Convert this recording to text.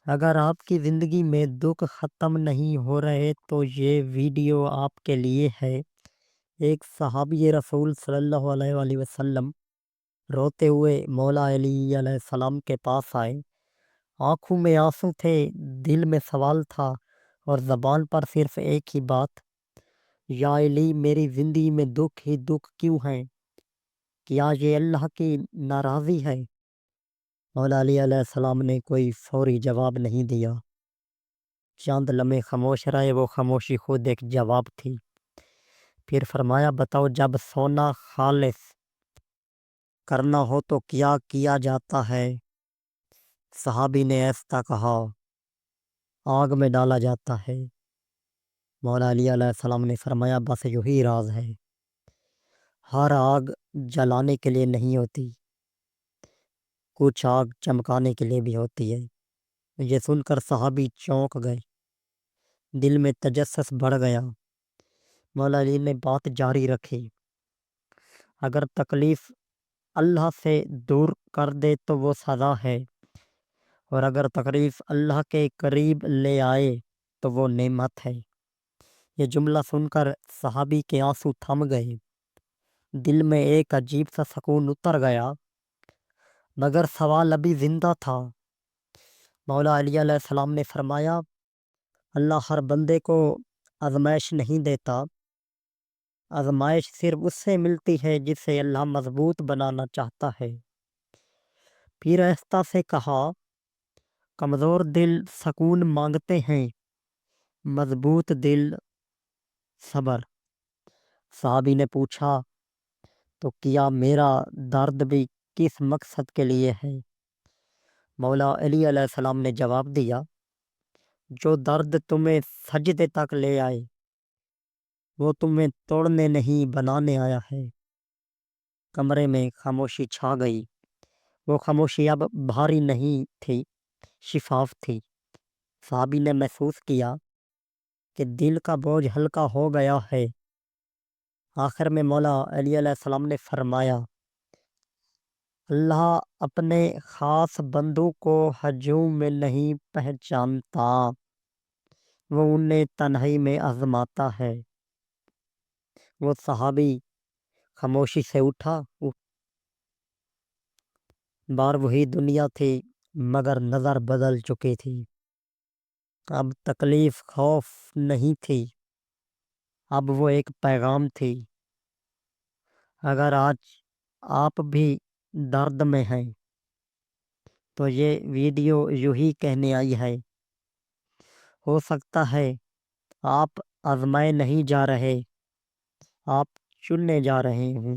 اگر آپ کی زندگی میں دکھ ختم نہیں ہو رہے تو یہ ویڈیو آپ کے لیے ہے۔ ایک صحابی رسول صلی اللہ علیہ وآلہ وسلم روتے ہوئے مولا علی علیہ السلام کے پاس آئے۔ آنکھوں میں آنسو تھے، دل میں سوال تھا اور زبان پر صرف ایک ہی بات، یا علی میری زندگی میں دکھ ہی دکھ کیوں ہے؟ کیا یہ اللہ کی ناراضی ہے؟ مولا علی علیہ السلام نے کوئی فوری جواب نہیں دیا، چند لمحے خاموش رہے۔ وہ خاموشی خود ایک جواب تھی۔ پھر فرمایا، بتاؤ جب سونا خالص کرنا ہو تو کیا کیا جاتا ہے؟ صحابی نے ایسا کہا، آگ میں ڈالا جاتا ہے۔ مولا علی علیہ السلام نے فرمایا، بس یہی راز ہے، ہر آگ جلانے کے لیے نہیں ہوتی، کچھ آگ چمکانے کے لیے بھی ہوتی ہے۔ یہ سن کر صحابی چونک گئے، دل میں تجسس بڑھ گیا۔ مولا علی نے بات جاری رکھی، اگر تکلیف اللہ سے دور کر دے تو وہ سزا ہے، اور اگر تکلیف اللہ کے قریب لے آئے تو وہ نعمت ہے۔ یہ جملہ سن کر صحابی کے آنسو تھم گئے، دل میں ایک عجیب سا سکون اتر گیا، مگر سوال ابھی زندہ تھا۔ مولا علی علیہ السلام نے فرمایا، اللہ ہر بندے کو آزمائش نہیں دیتا، آزمائش صرف اس سے ملتی ہے جسے اللہ مضبوط بنانا چاہتا ہے۔ پھر آہستہ سے کہا، کمزور دل سکون مانگتے ہیں، مضبوط دل صبر۔ صحابی نے پوچھا، تو کیا میرا درد بھی کس مقصد کے لیے ہے؟ مولا علی علیہ السلام نے جواب دیا، جو درد تمہیں سجدے تک لے آئے وہ تمہیں توڑنے نہیں بنانے آیا ہے۔ کمرے میں خاموشی چھا گئی، وہ خاموشی اب بھاری نہیں تھی، شفاف تھی۔ صحابی نے محسوس کیا کہ دل کا بوجھ ہلکا ہو گیا ہے۔ آخر میں مولا علی علیہ السلام نے فرمایا، اللہ اپنے خاص بندوں کو ہجوم میں نہیں پہچانتا، وہ انہیں تنہائی میں آزماتا ہے۔ وہ صحابی خاموشی سے اٹھا، بار وہی دنیا تھی مگر نظر بدل چکی تھی۔ اب تکلیف خوف نہیں تھی، اب وہ ایک پیغام تھی، اگر آج آپ بھی درد میں ہیں تو یہ ویڈیو یوں ہی کہنے آئی ہے، ہو سکتا ہے آپ آزمائے نہیں جا رہے، آپ چننے جا رہے ہیں۔